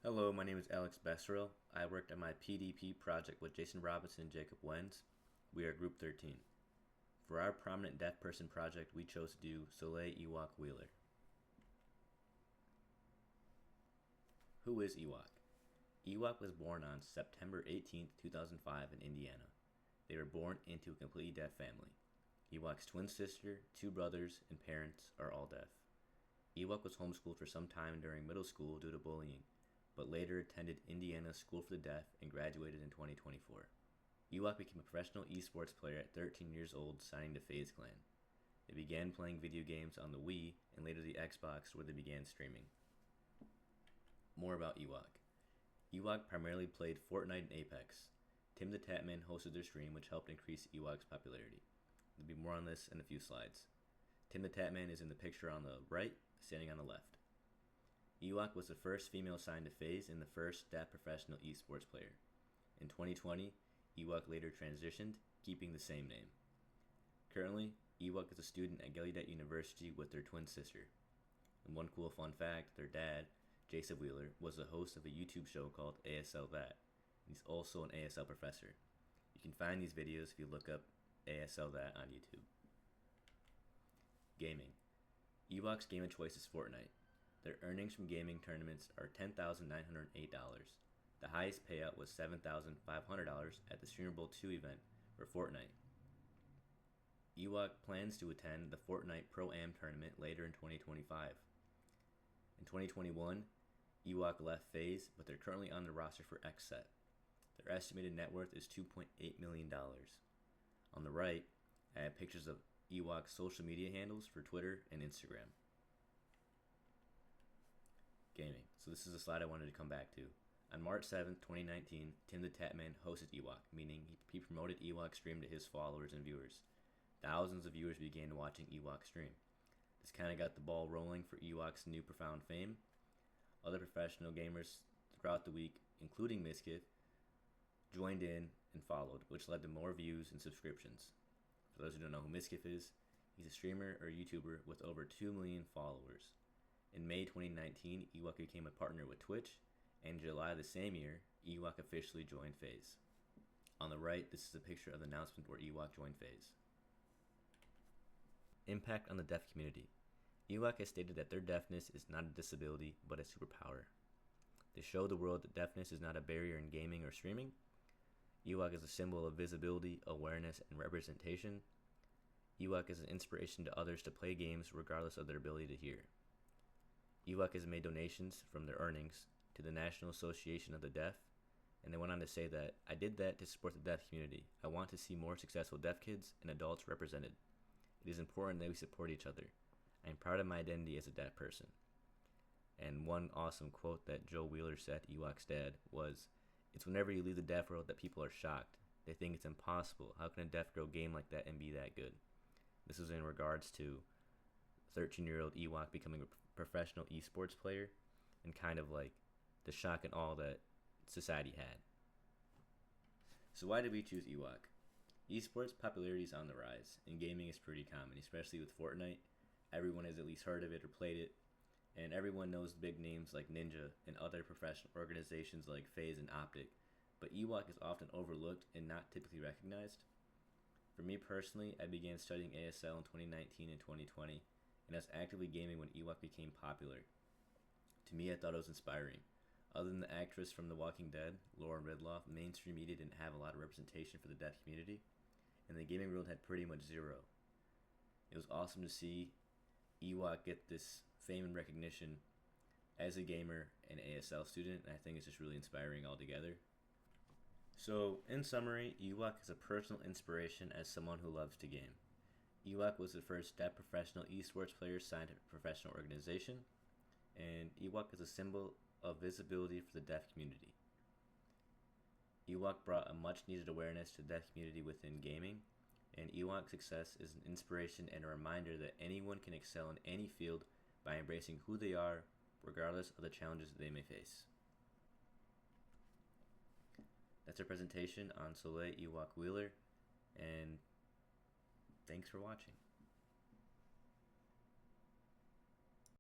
Hello, my name is Alex Becerril. I worked on my PDP project with Jason Robinson and Jacob Wenz. We are Group 13. For our Prominent Deaf Person project, we chose to do Soleil Ewok Wheeler. Who is Ewok? Ewok was born on September 18, 2005 in Indiana. They were born into a completely deaf family. Ewok's twin sister, two brothers, and parents are all deaf. Ewok was homeschooled for some time during middle school due to bullying, but later attended Indiana School for the Deaf and graduated in 2024. Ewok became a professional esports player at 13 years old, signing to FaZe Clan. They began playing video games on the Wii and later the Xbox, where they began streaming. More about Ewok. Ewok primarily played Fortnite and Apex. Tim the Tatman hosted their stream, which helped increase Ewok's popularity. There'll be more on this in a few slides. Tim the Tatman is in the picture on the right, standing on the left. Ewok was the first female signed to FaZe and the first deaf professional esports player. In 2020, Ewok later transitioned, keeping the same name. Currently, Ewok is a student at Gallaudet University with their twin sister. And one cool fun fact, their dad, Jason Wheeler, was the host of a YouTube show called ASL100. He's also an ASL professor. You can find these videos if you look up ASL100 on YouTube. Gaming. Ewok's game of choice is Fortnite. Their earnings from gaming tournaments are $10,908. The highest payout was $7,500 at the Streamer Bowl 2 event for Fortnite. Ewok plans to attend the Fortnite Pro-Am tournament later in 2025. In 2021, Ewok left FaZe, but they're currently on the roster for XSET. Their estimated net worth is $2.8 million. On the right, I have pictures of Ewok's social media handles for Twitter and Instagram. Gaming. So this is a slide I wanted to come back to. On March 7th, 2019, Tim the Tatman hosted Ewok, meaning he promoted Ewok's stream to his followers and viewers. Thousands of viewers began watching Ewok stream. This kind of got the ball rolling for Ewok's new profound fame. Other professional gamers throughout the week, including Miskiff, joined in and followed, which led to more views and subscriptions. For those who don't know who Miskiff is, he's a streamer or YouTuber with over 2 million followers. In May 2019, Ewok became a partner with Twitch, and in July the same year, Ewok officially joined FaZe. On the right, this is a picture of the announcement where Ewok joined FaZe. Impact on the deaf community. Ewok has stated that their deafness is not a disability, but a superpower. They show the world that deafness is not a barrier in gaming or streaming. Ewok is a symbol of visibility, awareness, and representation. Ewok is an inspiration to others to play games regardless of their ability to hear. Ewok has made donations from their earnings to the National Association of the Deaf, and they went on to say that, "I did that to support the deaf community. I want to see more successful deaf kids and adults represented. It is important that we support each other. I am proud of my identity as a deaf person." And one awesome quote that Joe Wheeler said, Ewok's dad, was, "It's whenever you leave the deaf world that people are shocked. They think it's impossible. How can a deaf girl game like that and be that good?" This is in regards to 13-year-old Ewok becoming a professional esports player and kind of like the shock and awe that society had. So why did we choose Ewok? Esports popularity is on the rise, and gaming is pretty common, especially with Fortnite. Everyone has at least heard of it or played it, and everyone knows big names like Ninja and other professional organizations like FaZe and Optic, but Ewok is often overlooked and not typically recognized. For me personally, I began studying ASL in 2019 and 2020, and I was actively gaming when Ewok became popular. To me, I thought it was inspiring. Other than the actress from The Walking Dead, Lauren Ridloff, mainstream media didn't have a lot of representation for the deaf community, and the gaming world had pretty much zero. It was awesome to see Ewok get this fame and recognition as a gamer and ASL student, and I think it's just really inspiring altogether. So, in summary, Ewok is a personal inspiration as someone who loves to game. Ewok was the first deaf professional esports player signed to a professional organization, and Ewok is a symbol of visibility for the deaf community. Ewok brought a much needed awareness to the deaf community within gaming, and Ewok's success is an inspiration and a reminder that anyone can excel in any field by embracing who they are, regardless of the challenges they may face. That's our presentation on Soleil Ewok Wheeler, and thanks for watching.